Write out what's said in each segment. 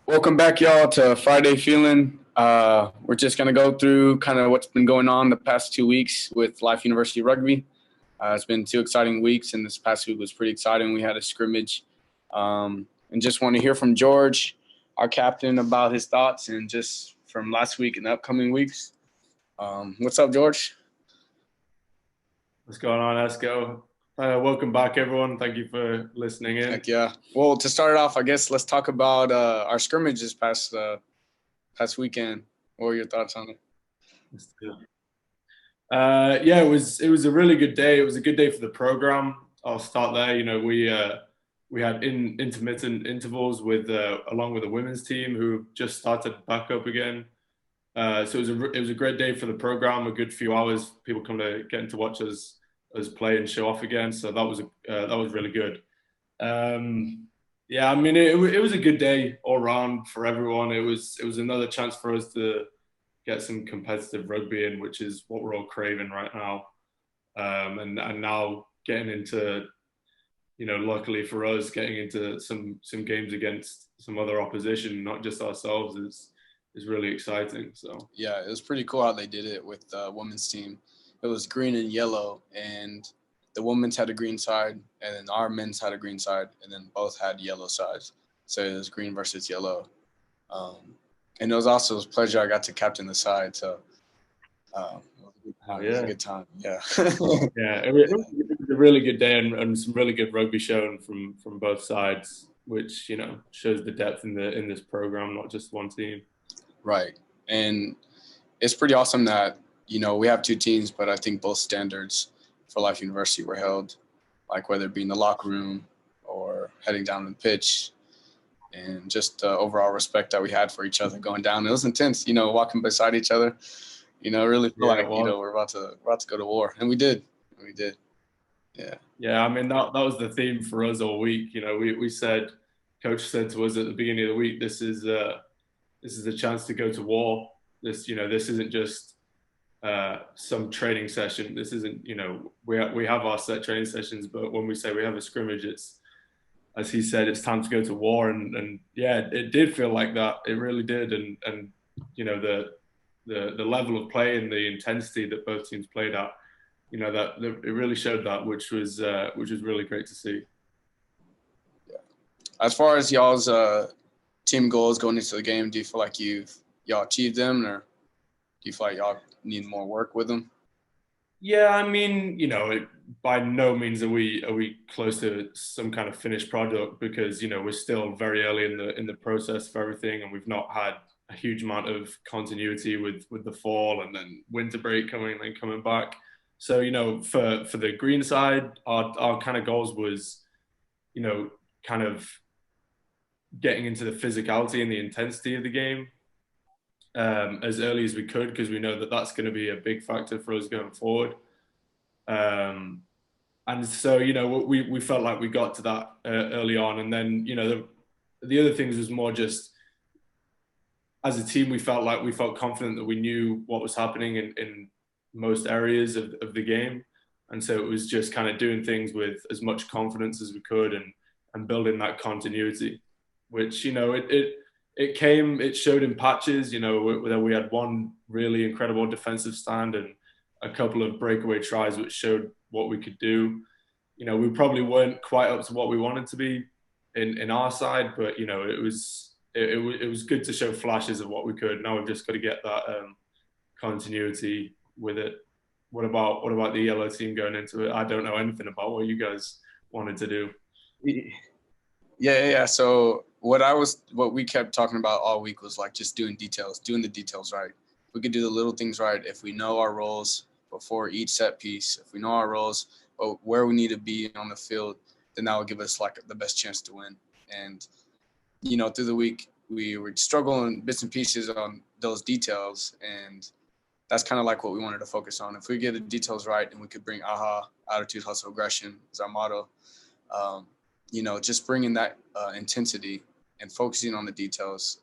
Welcome back, y'all, to Friday Feeling. We're just going to go through kind of what's been going on the past 2 weeks with Life University Rugby. It's been 2 exciting weeks, and this past week was pretty exciting. We had a scrimmage, and just want to hear from George, our captain, about his thoughts and just from last week and the upcoming weeks. What's up, George? What's going on, Esco? Welcome back, everyone. Thank you for listening in. Heck yeah. Well, to start it off, I guess let's talk about our scrimmage this past weekend. What were your thoughts on it? Yeah, it was a really good day. It was a good day for the program. I'll start there. We had intermittent intervals with along with the women's team who just started back up again. So it was a great day for the program. A good few hours. People come to getting to watch us play and show off again. So that was really good. Yeah, I mean it was a good day all round for everyone. It was another chance for us to get some competitive rugby in, which is what we're all craving right now. And now getting into, luckily for us, getting into some games against some other opposition, not just ourselves, is really exciting. So Yeah, it was pretty cool how they did it with the women's team. It was green and yellow, and the women's had a green side, and then our men's had a green side, and then both had yellow sides. So it was green versus yellow. Um, and it was also a pleasure I got to captain the side. So oh, it was a yeah, good time. Yeah. yeah, it was a really good day and some really good rugby shown from both sides, which shows the depth in this program, not just one team. Right. And it's pretty awesome that, we have two teams, but I think both standards for Life University were held, like whether it be in the locker room or heading down the pitch, and just the overall respect that we had for each other going down. It was intense, walking beside each other. Really feel Yeah, like well, we're about to go to war, and we did. We did. Yeah. yeah. I mean that was the theme for us all week. We said, coach said to us at the beginning of the week, this is a chance to go to war. This isn't just some training session. This isn't, we have our set training sessions, but when we say we have a scrimmage, it's, as he said, it's time to go to war. And yeah, it did feel like that. It really did. And the level of play and the intensity that both teams played at, that it really showed that, which was really great to see. Yeah. As far as y'all's team goals going into the game, do you feel like y'all achieved them, or do you feel like y'all need more work with them? Yeah, I mean, by no means are we close to some kind of finished product because we're still very early in the process for everything, and we've not had a huge amount of continuity with the fall and then winter break coming and then coming back. So for the green side, our kind of goals was you know kind of getting into the physicality and the intensity of the game as early as we could because we know that that's going to be a big factor for us going forward. Um, and so we felt like we got to that early on, and then the other things was more just as a team we felt confident that we knew what was happening in most areas of the game, and so it was just kind of doing things with as much confidence as we could and building that continuity, which it showed in patches. Where we had one really incredible defensive stand and a couple of breakaway tries which showed what we could do. We probably weren't quite up to what we wanted to be in our side, but it was good to show flashes of what we could. Now we've just got to get that continuity with it. What about the yellow team going into it? I don't know anything about what you guys wanted to do. Yeah, yeah, yeah. So what we kept talking about all week was like just doing the details right. We could do the little things right if we know our roles before each set piece. If we know our roles, or where we need to be on the field, then that will give us like the best chance to win. And through the week we were struggling bits and pieces on those details, and that's kind of like what we wanted to focus on. If we get the details right, and we could bring AHA, attitude, hustle, aggression is our motto. Um, just bringing that intensity and focusing on the details,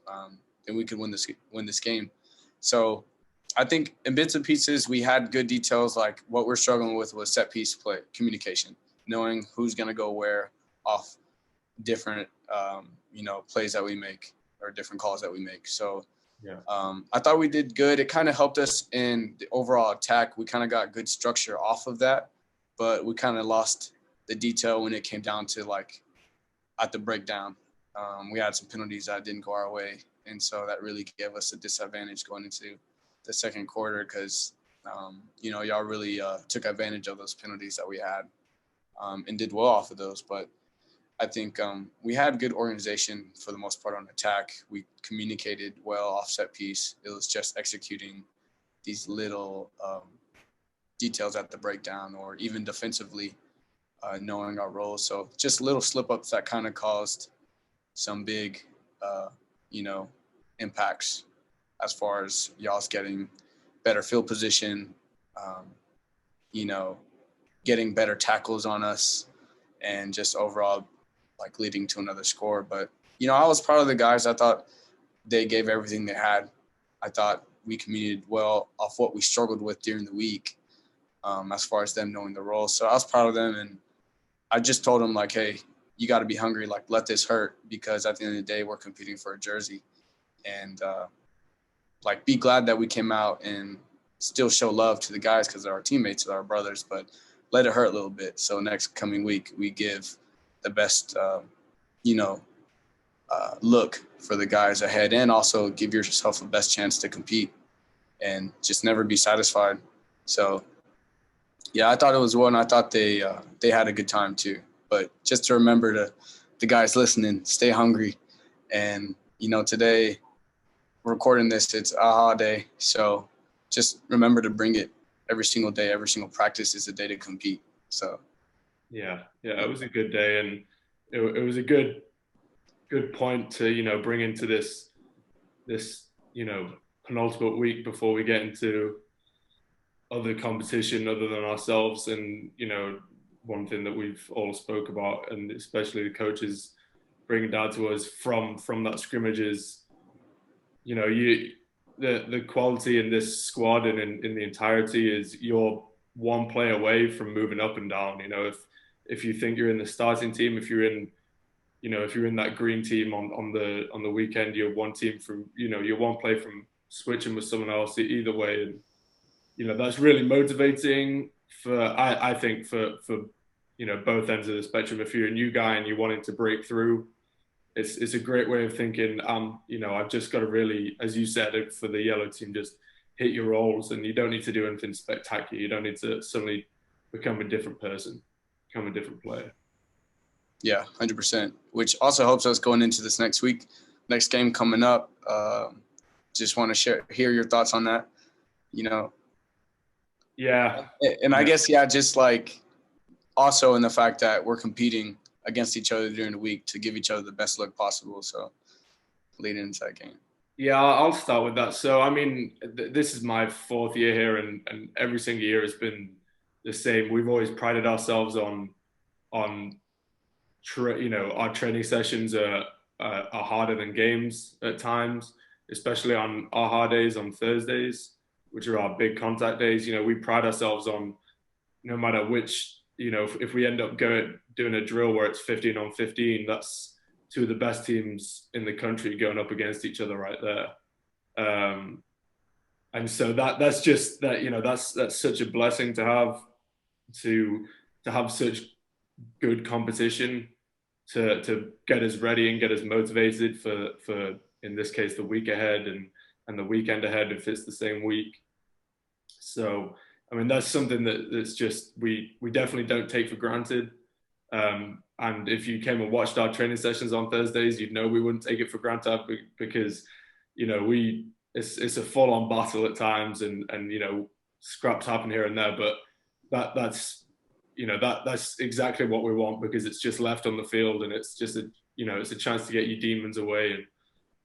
then we could win this game. So I think in bits and pieces, we had good details. Like what we're struggling with was set piece play, communication, knowing who's going to go where off different, plays that we make. or different calls that we make. So Yeah. I thought we did good. It kind of helped us in the overall attack. We kind of got good structure off of that, but we kind of lost the detail when it came down to like at the breakdown. We had some penalties that didn't go our way, and so that really gave us a disadvantage going into the second quarter because y'all really took advantage of those penalties that we had and did well off of those. But I think we had good organization for the most part on attack. We communicated well off set piece. It was just executing these little details at the breakdown or even defensively knowing our roles. So just little slip ups that kind of caused some big, impacts as far as y'all's getting better field position, getting better tackles on us, and just overall like leading to another score. But, I was proud of the guys. I thought they gave everything they had. I thought we communicated well off what we struggled with during the week as far as them knowing the role. So I was proud of them. And I just told them, like, hey, you got to be hungry. Like, let this hurt because at the end of the day, we're competing for a jersey. And, be glad that we came out and still show love to the guys because they're our teammates, they're our brothers, but let it hurt a little bit. So next coming week, we give the best, look for the guys ahead and also give yourself the best chance to compete and just never be satisfied. So, yeah, I thought it was one. I thought they had a good time too. But just to remember the guys listening, stay hungry. And, today we're recording this, it's AHA Day. So just remember to bring it every single day. Every single practice is a day to compete. So, Yeah, it was a good day, and it was a good point to bring into this penultimate week before we get into other competition other than ourselves. And one thing that we've all spoke about, and especially the coaches bringing down to us from that scrimmage is the quality in this squad and in the entirety is you're one play away from moving up and down. If you think you're in the starting team, if you're in that green team on the weekend, you're one team from you're one play from switching with someone else either way. And that's really motivating I think for both ends of the spectrum. If you're a new guy and you're wanting to break through, it's a great way of thinking. I've just got to really, as you said, for the yellow team, just hit your roles, and you don't need to do anything spectacular. You don't need to suddenly become a different person, become a different player. Yeah, 100%. Which also helps us going into this next week, next game coming up. Just want to hear your thoughts on that. Yeah, and I guess just like also in the fact that we're competing against each other during the week to give each other the best look possible. So leading into that game. Yeah, I'll start with that. So, I mean, this is my fourth year here, and every single year has been the same. We've always prided ourselves on our training sessions are harder than games at times, especially on our hard days on Thursdays, which are our big contact days. We pride ourselves on no matter which, if we end up doing a drill where it's 15 on 15, that's two of the best teams in the country going up against each other right there. And so that's just that, that's such a blessing to have such good competition to get us ready and get us motivated for in this case the week ahead and the weekend ahead if it's the same week. So I mean that's something that's just we definitely don't take for granted. And if you came and watched our training sessions on Thursdays, you'd know we wouldn't take it for granted because it's a full-on battle at times, and scraps happen here and there, but that's exactly what we want because it's just left on the field, and it's just it's a chance to get your demons away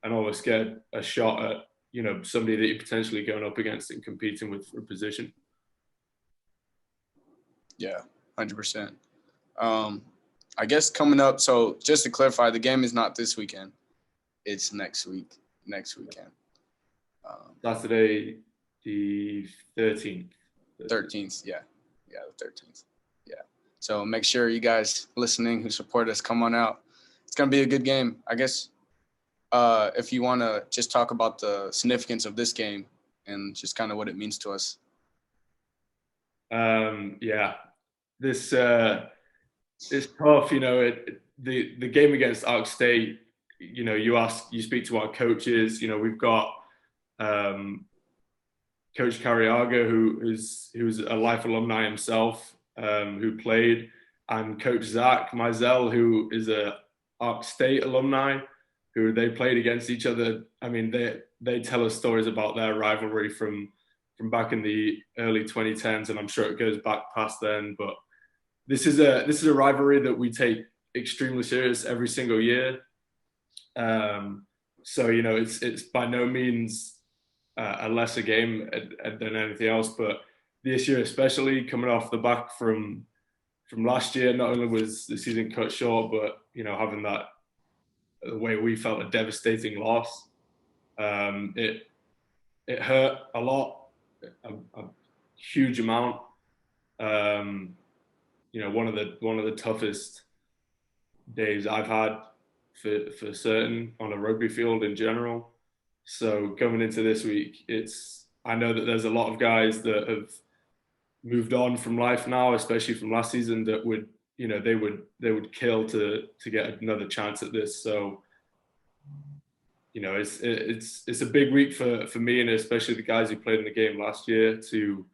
and always get a shot at somebody that you're potentially going up against and competing with for a position. Yeah, 100%. I guess coming up, so just to clarify, the game is not this weekend. It's next weekend. Saturday the 13th. 13th, yeah. Yeah, the 13th. Yeah. So make sure you guys listening who support us, come on out. It's going to be a good game. I guess if you want to just talk about the significance of this game and just kind of what it means to us. Yeah, this it's tough. The game against Ark State. You speak to our coaches. We've got um, Coach Cariaga, who's a life alumni himself, who played, and Coach Zach Mizell, who is a Ark State alumni, who they played against each other. I mean, they tell us stories about their rivalry from back in the early 2010s, and I'm sure it goes back past then. But this is a rivalry that we take extremely serious every single year. So it's by no means a lesser game than anything else. But this year, especially coming off the back from last year, not only was the season cut short, but having that the way we felt a devastating loss, it hurt a lot, a huge amount. One of the toughest days I've had for certain on a rugby field in general. So coming into this week, I know that there's a lot of guys that have moved on from life now, especially from last season, that would they would kill to get another chance at this. So it's a big week for me, and especially the guys who played in the game last year, to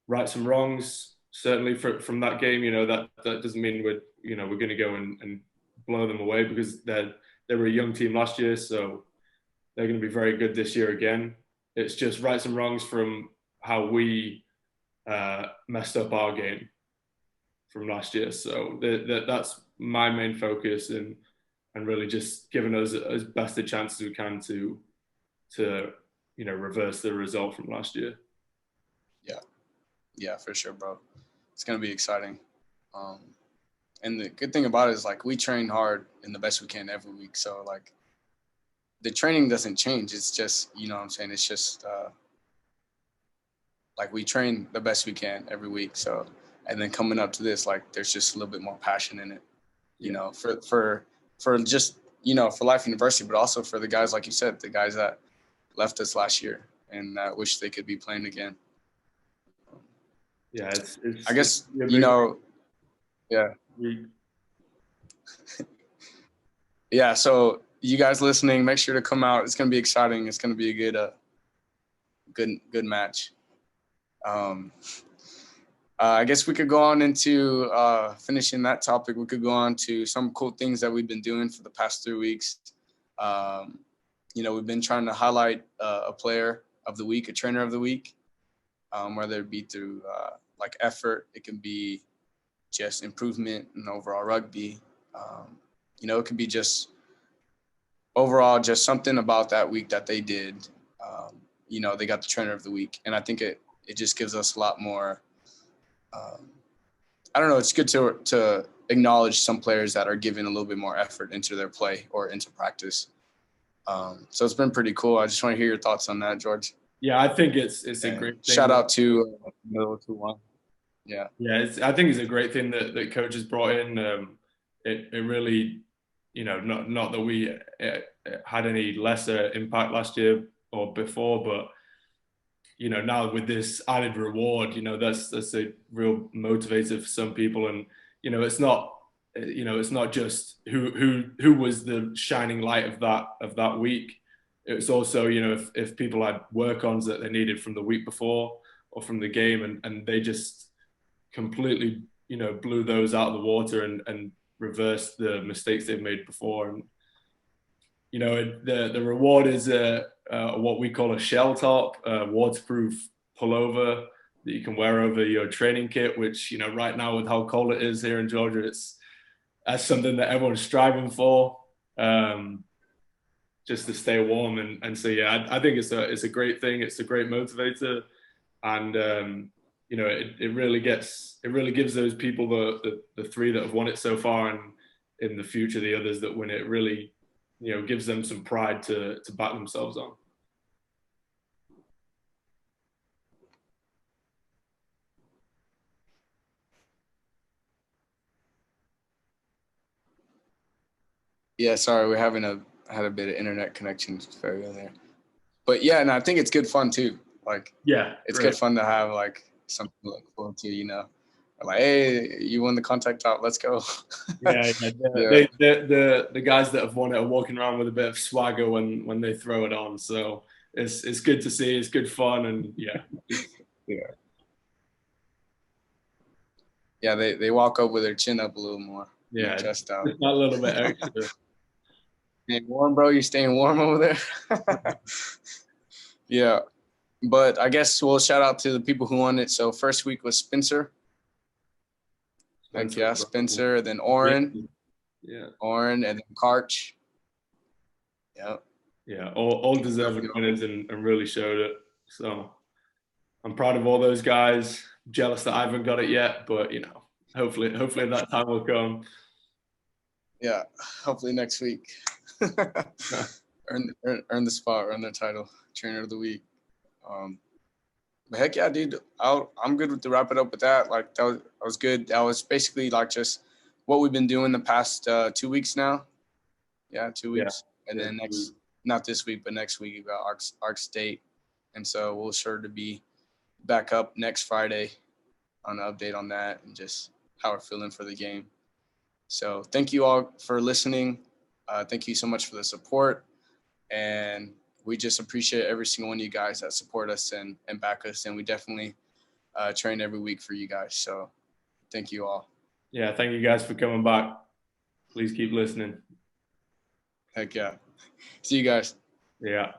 right some wrongs. Certainly from that game, that doesn't mean we're going to go and blow them away, because they were a young team last year, so they're going to be very good this year again. It's just right some wrongs from how we messed up our game from last year. So that's my main focus, and really just giving us as best a chance as we can to reverse the result from last year. Yeah, for sure, bro. It's gonna be exciting. Um, and the good thing about it is, like, we train hard and the best we can every week. So, like, the training doesn't change. It's just, what I'm saying. It's just like, we train the best we can every week. So, and then coming up to this, like, there's just a little bit more passion in it. For just for Life University, but also for the guys, like you said, the guys that left us last year and that wish they could be playing again. Yeah, I guess yeah. Yeah, so you guys listening, make sure to come out. It's gonna be exciting. It's gonna be a good match. I guess we could go on into finishing that topic. We could go on to some cool things that we've been doing for the past 3 weeks. We've been trying to highlight a player of the week, a trainer of the week, whether it be through like effort, it can be just improvement in overall rugby. It could be just overall just something about that week that they did. They got the trainer of the week, and I think it just gives us a lot more. I don't know. It's good to acknowledge some players that are giving a little bit more effort into their play or into practice. So it's been pretty cool. I just want to hear your thoughts on that, George. Yeah, I think it's a great thing. Shout out to Middle 2-1. Yeah. Yeah, I think it's a great thing that coaches brought in. It really, not that we had any lesser impact last year or before, but now with this added reward, that's a real motivator for some people, and it's not just who was the shining light of that week. It's also if people had work-ons that they needed from the week before or from the game, and they just completely blew those out of the water and reversed the mistakes they've made before. And the reward is what we call a shell top, waterproof pullover that you can wear over your training kit, which right now with how cold it is here in Georgia, that's something that everyone's striving for, just to stay warm. And so yeah, I think it's a great thing. It's a great motivator, and it really gives those people the three that have won it so far, and in the future the others that win it, really gives them some pride to back themselves on. Yeah, sorry, we're having a I had a bit of internet connection failure there. But yeah, and I think it's good fun too. Like, Yeah, it's great. good fun to have like something to look forward to, you know. Like, hey, you won the contact top, let's go. Yeah, yeah. Yeah, The guys that have won it are walking around with a bit of swagger when they throw it on. So it's good to see. It's good fun, and yeah, yeah, yeah. They walk up with their chin up a little more, and their yeah, chest out. just that little bit extra. Staying warm, bro. You staying warm over there? Yeah, but I guess we'll shout out to the people who won it. So first week was Spencer. Heck Spencer, yeah, Spencer. Then Oren, yeah, and then Karch. Yep. yeah. All deserving winners and really showed it. So I'm proud of all those guys. Jealous that I haven't got it yet, but you know, hopefully that time will come. Yeah. Hopefully next week. earn the spot, earn the title, trainer of the week. But heck yeah, dude. I'm good with to wrap it up with that. Like that was good. That was basically like just what we've been doing the past 2 weeks now. Yeah, 2 weeks. And Yeah, then not this week, but next week we got Arc State. And so we'll sure to be back up next Friday on an update on that and just how we're feeling for the game. So thank you all for listening. Thank you so much for the support. And we just appreciate every single one of you guys that support us and back us. And we definitely train every week for you guys. So thank you all. yeah. Thank you guys for coming back. Please keep listening. Heck yeah. See you guys. Yeah.